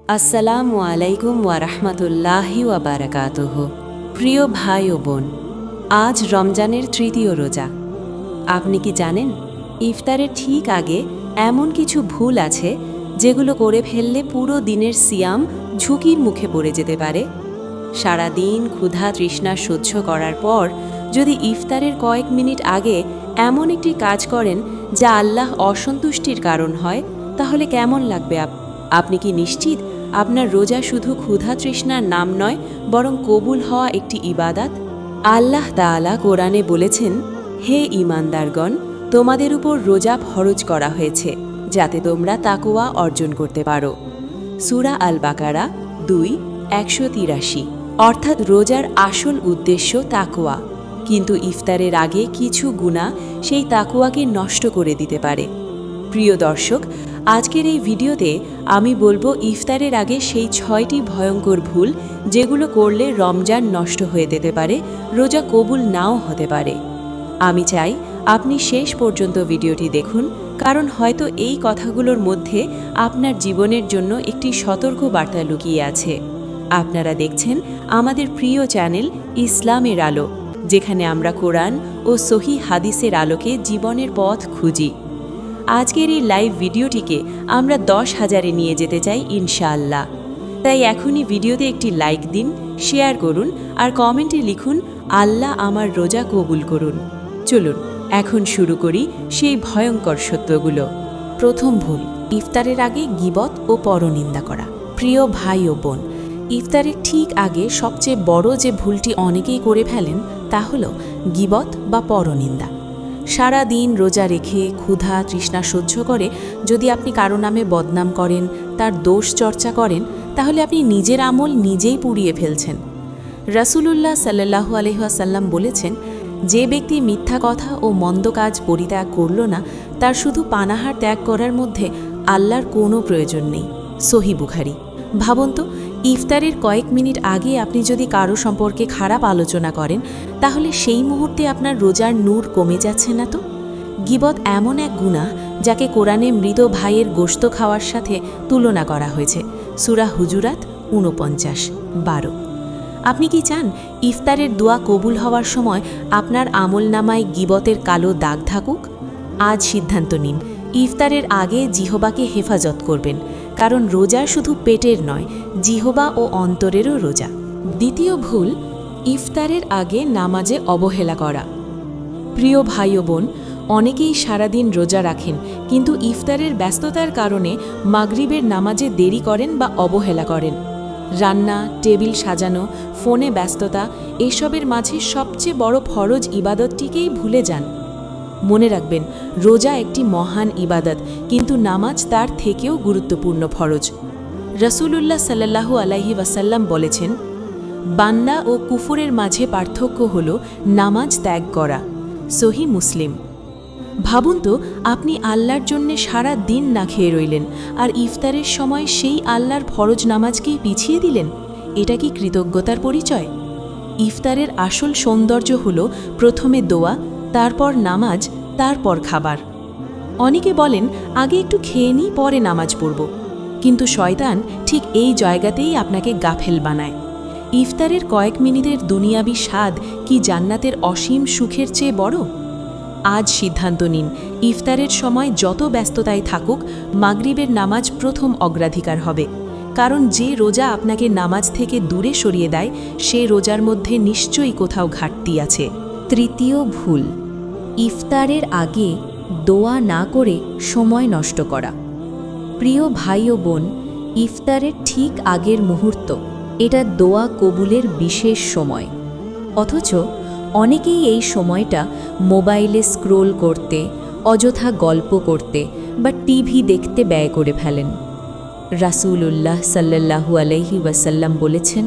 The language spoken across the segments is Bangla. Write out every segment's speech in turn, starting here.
আসসালামু আলাইকুম ওয়া রাহমাতুল্লাহি ওয়া বারাকাতুহু। প্রিয় ভাই ও বোন, আজ রমজানের তৃতীয় রোজা। আপনি কি জানেন, ইফতারের ঠিক আগে এমন কিছু ভুল আছে যেগুলো করে ফেললে পুরো দিনের সিয়াম ঝুঁকির মুখে পড়ে যেতে পারে। সারা দিন ক্ষুধা তৃষ্ণা সহ্য করার পর যদি ইফতারের কয়েক মিনিট আগে এমন একটি কাজ করেন যা আল্লাহ অসন্তুষ্টির কারণ হয়, তাহলে কেমন লাগবে? আপনি কি নিশ্চিত আপনার রোজা শুধু ক্ষুধা তৃষ্ণার নাম নয়, বরং কবুল হওয়া একটি ইবাদাত? আল্লাহ তাআলা কোরআনে বলেছেন, হে ঈমানদারগণ, তোমাদের উপর রোজা ফরজ করা হয়েছে যাতে তোমরা তাকওয়া অর্জন করতে পারো। সূরা আল বাকারা 2:183। অর্থাৎ রোজার আসল উদ্দেশ্য তাকওয়া, কিন্তু ইফতারের আগে কিছু গুনাহ সেই তাকওয়াকে নষ্ট করে দিতে পারে। প্রিয় দর্শক, আজকের এই ভিডিওতে আমি বলবো ইফতারের আগে সেই 6টি ভয়ঙ্কর ভুল যেগুলো করলে রমজান নষ্ট হয়ে যেতে পারে, রোজা কবুল নাও হতে পারে। আমি চাই আপনি শেষ পর্যন্ত ভিডিওটি দেখুন, কারণ হয়তো এই কথাগুলোর মধ্যে আপনার জীবনের জন্য একটি সতর্ক বার্তা লুকিয়ে আছে। আপনারা দেখছেন আমাদের প্রিয় চ্যানেল ইসলামের আলো, যেখানে আমরা কোরআন ও সহিহ হাদিসের আলোকে জীবনের পথ খুঁজি। আজকের এই লাইভ ভিডিওটিকে আমরা 10,000-এ নিয়ে যেতে চাই ইনশাআল্লাহ। তাই এখনই ভিডিওতে একটি লাইক দিন, শেয়ার করুন আর কমেন্টে লিখুন, আল্লাহ আমার রোজা কবুল করুন। চলুন এখন শুরু করি সেই ভয়ঙ্কর সত্যগুলো। প্রথম ভুল, ইফতারের আগে গীবত ও পরনিন্দা করা। প্রিয় ভাই ও বোন, ইফতারের ঠিক আগে সবচেয়ে বড় যে ভুলটি অনেকেই করে ফেলেন তা হলো গীবত বা পরনিন্দা। সারা দিন রোজা রেখে ক্ষুধা তৃষ্ণা সহ্য করে যদি আপনি কারো নামে বদনাম করেন, তার দোষ চর্চা করেন, তাহলে আপনি নিজের আমল নিজেই পুড়িয়ে ফেলছেন। রাসূলুল্লাহ সাল্লাল্লাহু আলাইহি ওয়াসাল্লাম বলেছেন, যে ব্যক্তি মিথ্যা কথা ও মন্দ কাজ পরিত্যাগ করল না, তার শুধু পানাহার ত্যাগ করার মধ্যে আল্লাহর কোনো প্রয়োজন নেই। সহিহ বুখারী। ভাবুন তো, ইফতারের কয়েক মিনিট আগে আপনি যদি কারো সম্পর্কে খারাপ আলোচনা করেন, তাহলে সেই মুহূর্তে আপনার রোজার নূর কমে যাচ্ছে না তো? গীবত এমন এক গুনাহ যাকে কোরআনে মৃত ভাইয়ের গোশত খাওয়ার সাথে তুলনা করা হয়েছে। সূরা হুজুরাত 49:12। আপনি কি চান ইফতারের দোয়া কবুল হওয়ার সময় আপনার আমলনামায় গীবতের কালো দাগ থাকুক? আজ সিদ্ধান্ত নিন, ইফতারের আগে জিহবাকে হেফাজত করবেন, কারণ রোজা শুধু পেটের নয়, জিহবা ও অন্তরেরও রোজা। দ্বিতীয় ভুল, ইফতারের আগে নামাজে অবহেলা করা। প্রিয় ভাই ও বোন, অনেকেই সারাদিন রোজা রাখেন, কিন্তু ইফতারের ব্যস্ততার কারণে মাগরিবের নামাজে দেরি করেন বা অবহেলা করেন। রান্না, টেবিল সাজানো, ফোনে ব্যস্ততা, এসবের মাঝে সবচেয়ে বড় ফরজ ইবাদতটিকেই ভুলে যান। মনে রাখবেন, রোজা একটি মহান ইবাদত, কিন্তু নামাজ তার থেকেও গুরুত্বপূর্ণ ফরজ। রাসূলুল্লাহ সাল্লাল্লাহু আলাইহি ওয়াসাল্লাম বলেছেন, বান্দা ও কুফরের মাঝে পার্থক্য হল নামাজ ত্যাগ করা। সহিহ মুসলিম। ভাবুন তো, আপনি আল্লাহর জন্য সারা দিন না খেয়ে রইলেন, আর ইফতারের সময় সেই আল্লাহর ফরজ নামাজকেই পিছিয়ে দিলেন। এটা কি কৃতজ্ঞতার পরিচয়? ইফতারের আসল সৌন্দর্য হল প্রথমে দোয়া, তারপর নামাজ, তারপর খাবার। অনেকে বলেন, আগে একটু খেয়ে নিই, পরে নামাজ পড়ব। কিন্তু শয়তান ঠিক এই জায়গাতেই আপনাকে গাফেল বানায়। ইফতারের কয়েক মিনিটের দুনিয়াবি স্বাদ কি জান্নাতের অসীম সুখের চেয়ে বড়? আজ সিদ্ধান্ত নিন, ইফতারের সময় যত ব্যস্ততায় থাকুক, মাগরিবের নামাজ প্রথম অগ্রাধিকার হবে। কারণ যে রোজা আপনাকে নামাজ থেকে দূরে সরিয়ে দেয়, সে রোজার মধ্যে নিশ্চয়ই কোথাও ঘাটতি আছে। তৃতীয় ভুল, ইফতারের আগে দোয়া না করে সময় নষ্ট করা। প্রিয় ভাই ও বোন, ইফতারের ঠিক আগের মুহূর্ত, এটা দোয়া কবুলের বিশেষ সময়। অথচ অনেকেই এই সময়টা মোবাইলে স্ক্রোল করতে, অযথা গল্প করতে বা টিভি দেখতে ব্যয় করে ফেলেন। রাসূলুল্লাহ সাল্লাল্লাহু আলাইহি ওয়াসাল্লাম বলেছেন,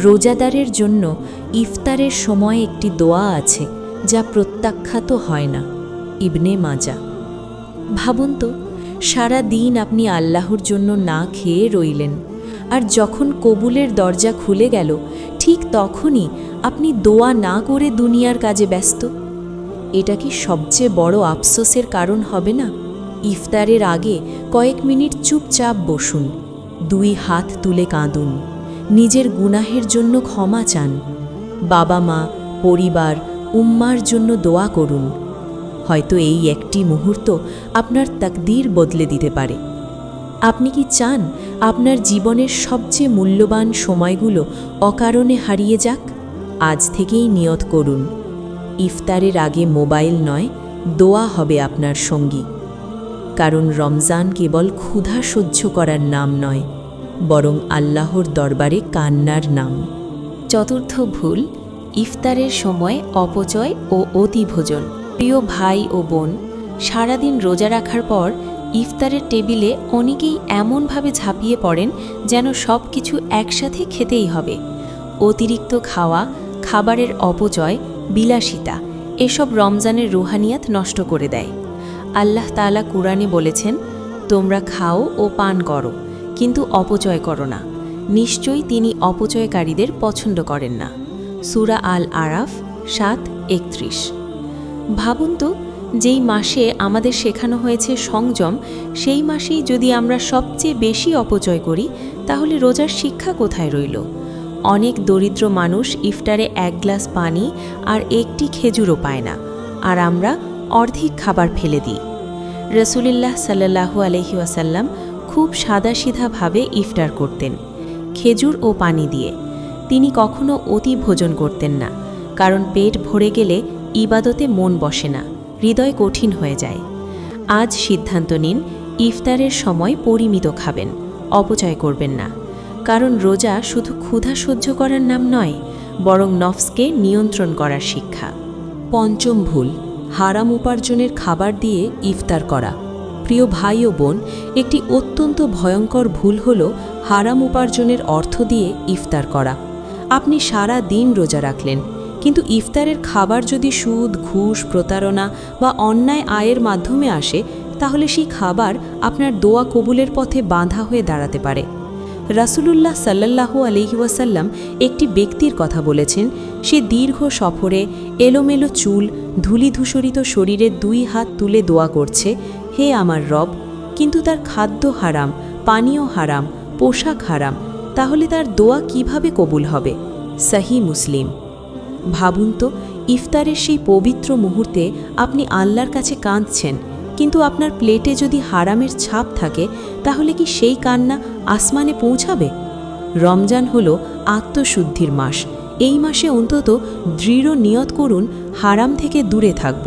রোজাদারের জন্য ইফতারের সময় একটি দোয়া আছে যা প্রত্যাখ্যাত হয় না। ইবনে মাজা। ভাবুন তো, সারা দিন আপনি আল্লাহর জন্য না খেয়ে রইলেন, আর যখন কবুলের দরজা খুলে গেল, ঠিক তখনই আপনি দোয়া না করে দুনিয়ার কাজে ব্যস্ত। এটা কি সবচেয়ে বড় আফসোসের কারণ হবে না? ইফতারের আগে কয়েক মিনিট চুপচাপ বসুন, দুই হাত তুলে কাঁদুন, নিজের গুনাহের জন্য ক্ষমা চান, বাবা মা, পরিবার, উম্মার জন্য দোয়া করুন। হয়তো এই একটি মুহূর্ত আপনার তাকদীর বদলে দিতে পারে। আপনি কি চান আপনার জীবনের সবচেয়ে মূল্যবান সময়গুলো অকারণে হারিয়ে যাক? আজ থেকেই নিয়ত করুন, ইফতারের আগে মোবাইল নয়, দোয়া হবে আপনার সঙ্গী। কারণ রমজান কেবল ক্ষুধা সহ্য করার নাম নয়, বরং আল্লাহর দরবারে কান্নার নাম। চতুর্থ ভুল, ইফতারের সময় অপচয় ও অতিভোজন। প্রিয় ভাই ও বোন, সারাদিন রোজা রাখার পর ইফতারের টেবিলে অনেকেই এমনভাবে ঝাঁপিয়ে পড়েন যেন সব কিছু একসাথে খেতেই হবে। অতিরিক্ত খাওয়া, খাবারের অপচয়, বিলাসিতা এসব রমজানের রুহানিয়াত নষ্ট করে দেয়। আল্লাহ তাআলা কুরআনে বলেছেন, তোমরা খাও ও পান করো, কিন্তু অপচয় করো না। নিশ্চয়ই তিনি অপচয়কারীদের পছন্দ করেন না। সূরা আল আরাফ ৭:৩১। ভাবুন তো, যেই মাসে আমাদের শেখানো হয়েছে সংযম, সেই মাসেই যদি আমরা সবচেয়ে বেশি অপচয় করি, তাহলে রোজার শিক্ষা কোথায় রইল? অনেক দরিদ্র মানুষ ইফতারে ১ গ্লাস পানি আর একটি খেজুরও পায় না, আর আমরা অর্ধেক খাবার ফেলে দিই। রাসূলুল্লাহ সাল্লাল্লাহু আলাইহি ওয়াসাল্লাম খুব সাদাসিধাভাবে ইফতার করতেন, খেজুর ও পানি দিয়ে। তিনি কখনো অতি ভোজন করতেন না, কারণ পেট ভরে গেলে ইবাদতে মন বসে না, হৃদয় কঠিন হয়ে যায়। আজ সিদ্ধান্ত নিন, ইফতারের সময় পরিমিত খাবেন, অপচয় করবেন না। কারণ রোজা শুধু ক্ষুধা সহ্য করার নাম নয়, বরং নফসকে নিয়ন্ত্রণ করার শিক্ষা। পঞ্চম ভুল, হারাম উপার্জনের খাবার দিয়ে ইফতার করা। প্রিয় ভাই ও বোন, একটি অত্যন্ত ভয়ঙ্কর ভুল হল হারাম উপার্জনের অর্থ দিয়ে ইফতার করা। আপনি সারা দিন রোজা রাখলেন, কিন্তু ইফতারের খাবার যদি সুদ, ঘুষ, প্রতারণা বা অন্যায় আয়ের মাধ্যমে আসে, তাহলে সেই খাবার আপনার দোয়া কবুলের পথে বাঁধা হয়ে দাঁড়াতে পারে। রাসূলুল্লাহ সাল্লাল্লাহু আলাইহি ওয়াসাল্লাম একটি ব্যক্তির কথা বলেছেন, সে দীর্ঘ সফরে এলোমেলো চুল, ধূলিধূসরিত শরীরে 2 হাত তুলে দোয়া করছে, হে আমার রব, কিন্তু তার খাদ্য হারাম, পানীয় হারাম, পোশাক হারাম। তাহলে তার দোয়া কিভাবে কবুল হবে? সহিহ মুসলিম। ভাবুন তো, ইফতারের সেই পবিত্র মুহূর্তে আপনি আল্লাহর কাছে কাঁদছেন, কিন্তু আপনার প্লেটে যদি হারামের ছাপ থাকে, তাহলে কি সেই কান্না আসমানে পৌঁছাবে? রমজান হল আত্মশুদ্ধির মাস। এই মাসে অন্তত দৃঢ় নিয়ত করুন, হারাম থেকে দূরে থাকব,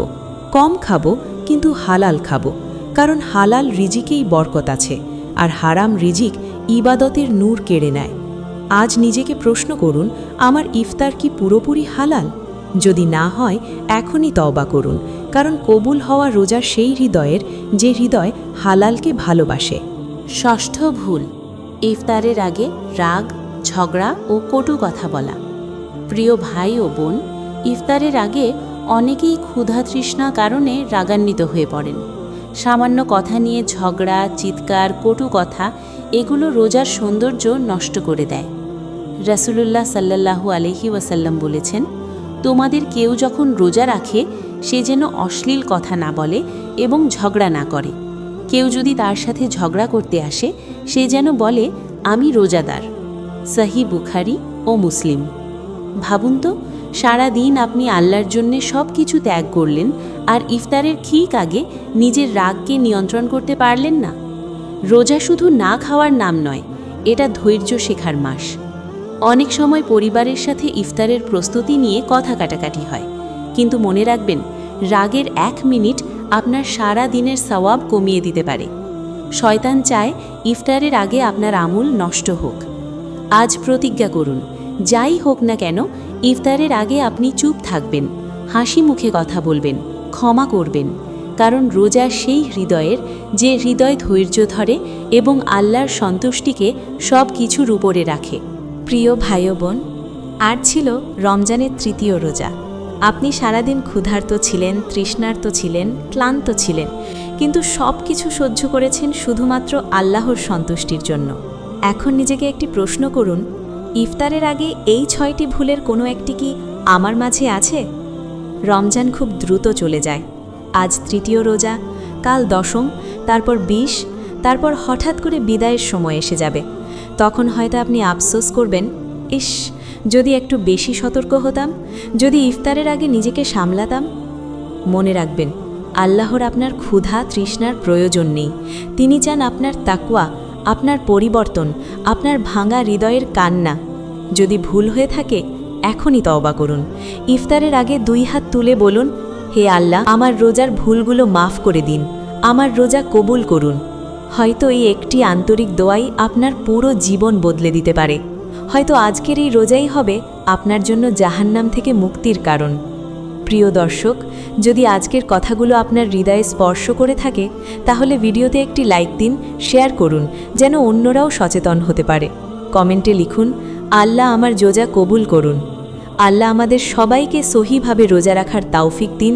কম খাবো, কিন্তু হালাল খাবো। কারণ হালাল রিজিকেই বরকত আছে, আর হারাম রিজিক ইবাদতের নূর কেড়ে নেয়। আজ নিজেকে প্রশ্ন করুন, আমার ইফতার কি পুরোপুরি হালাল? যদি না হয়, এখনই তওবা করুন, কারণ কবুল হওয়া রোজা সেই হৃদয়ের যে হৃদয় হালালকে ভালোবাসে। ষষ্ঠ ভুল, ইফতারের আগে রাগ, ঝগড়া ও কটু কথা বলা। প্রিয় ভাই ও বোন, ইফতারের আগে অনেকেই ক্ষুধা তৃষ্ণা কারণে রাগান্বিত হয়ে পড়েন। সামান্য কথা নিয়ে ঝগড়া, চিৎকার, কটু কথা এগুলো রোজার সৌন্দর্য নষ্ট করে দেয়। রাসূলুল্লাহ সাল্লাল্লাহু আলাইহি ওয়াসাল্লাম বলেছেন, তোমাদের কেউ যখন রোজা রাখে, সে যেন অশ্লীল কথা না বলে এবং ঝগড়া না করে। কেউ যদি তার সাথে ঝগড়া করতে আসে, সে যেন বলে, আমি রোজাদার। সহিহ বুখারী ও মুসলিম। ভাবুন তো, সারা দিন আপনি আল্লাহর জন্য সব কিছু ত্যাগ করলেন, আর ইফতারের ঠিক আগে নিজের রাগকে নিয়ন্ত্রণ করতে পারলেন না। রোজা শুধু না খাওয়ার নাম নয়, এটা ধৈর্য শেখার মাস। অনেক সময় পরিবারের সাথে ইফতারের প্রস্তুতি নিয়ে কথা কাটাকাটি হয়, কিন্তু মনে রাখবেন, রাগের 1 মিনিট আপনার সারা দিনের সওয়াব কমিয়ে দিতে পারে। শয়তান চায় ইফতারের আগে আপনার আমল নষ্ট হোক। আজ প্রতিজ্ঞা করুন, যাই হোক না কেন, ইফতারের আগে আপনি চুপ থাকবেন, হাসি মুখে কথা বলবেন, ক্ষমা করবেন। কারণ রোজা সেই হৃদয়ের যে হৃদয় ধৈর্য ধরে এবং আল্লাহর সন্তুষ্টিকে সব কিছুর উপরে রাখে। প্রিয় ভাই ও বোন, আর ছিল রমজানের 3য় রোজা। আপনি সারাদিন ক্ষুধার্ত ছিলেন, তৃষ্ণার্ত ছিলেন, ক্লান্ত ছিলেন, কিন্তু সব কিছু সহ্য করেছেন শুধুমাত্র আল্লাহর সন্তুষ্টির জন্য। এখন নিজেকে একটি প্রশ্ন করুন, ইফতারের আগে এই 6টি ভুলের কোনো একটি কি আমার মাঝে আছে? রমজান খুব দ্রুত চলে যায়। আজ 3য় রোজা, কাল 10ম, তারপর 20, তারপর হঠাৎ করে বিদায়ের সময় এসে যাবে। তখন হয়তো আপনি আফসোস করবেন, ইস, যদি একটু বেশি সতর্ক হতাম, যদি ইফতারের আগে নিজেকে সামলাতাম। মনে রাখবেন, আল্লাহর আপনার ক্ষুধা তৃষ্ণার প্রয়োজন নেই। তিনি চান আপনার তাকওয়া, আপনার পরিবর্তন, আপনার ভাঙা হৃদয়ের কান্না। যদি ভুল হয়ে থাকে, এখনই তওবা করুন। ইফতারের আগে 2 হাত তুলে বলুন, হে আল্লাহ, আমার রোজার ভুলগুলো মাফ করে দিন, আমার রোজা কবুল করুন। হয়তো এই একটি আন্তরিক দোয়াই আপনার পুরো জীবন বদলে দিতে পারে। হয়তো আজকের এই রোজাই হবে আপনার জন্য জাহান্নাম থেকে মুক্তির কারণ। প্রিয় দর্শক, যদি আজকের কথাগুলো আপনার হৃদয়ে স্পর্শ করে থাকে, তাহলে ভিডিওতে একটি লাইক দিন, শেয়ার করুন, যেন অন্যরাও সচেতন হতে পারে। কমেন্টে লিখুন, আল্লাহ আমার রোজা কবুল করুন। আল্লাহ আমাদের সবাইকে সহিভাবে রোজা রাখার তাওফিক দিন।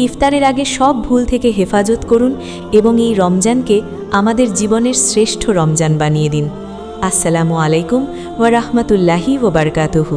ইফতারের আগে সব ভুল থেকে হেফাজত করুন এবং এই রমজানকে আমাদের জীবনের শ্রেষ্ঠ রমজান বানিয়ে দিন। আসসালামু আলাইকুম ওয়া রাহমাতুল্লাহি ওয়া বারাকাতুহু।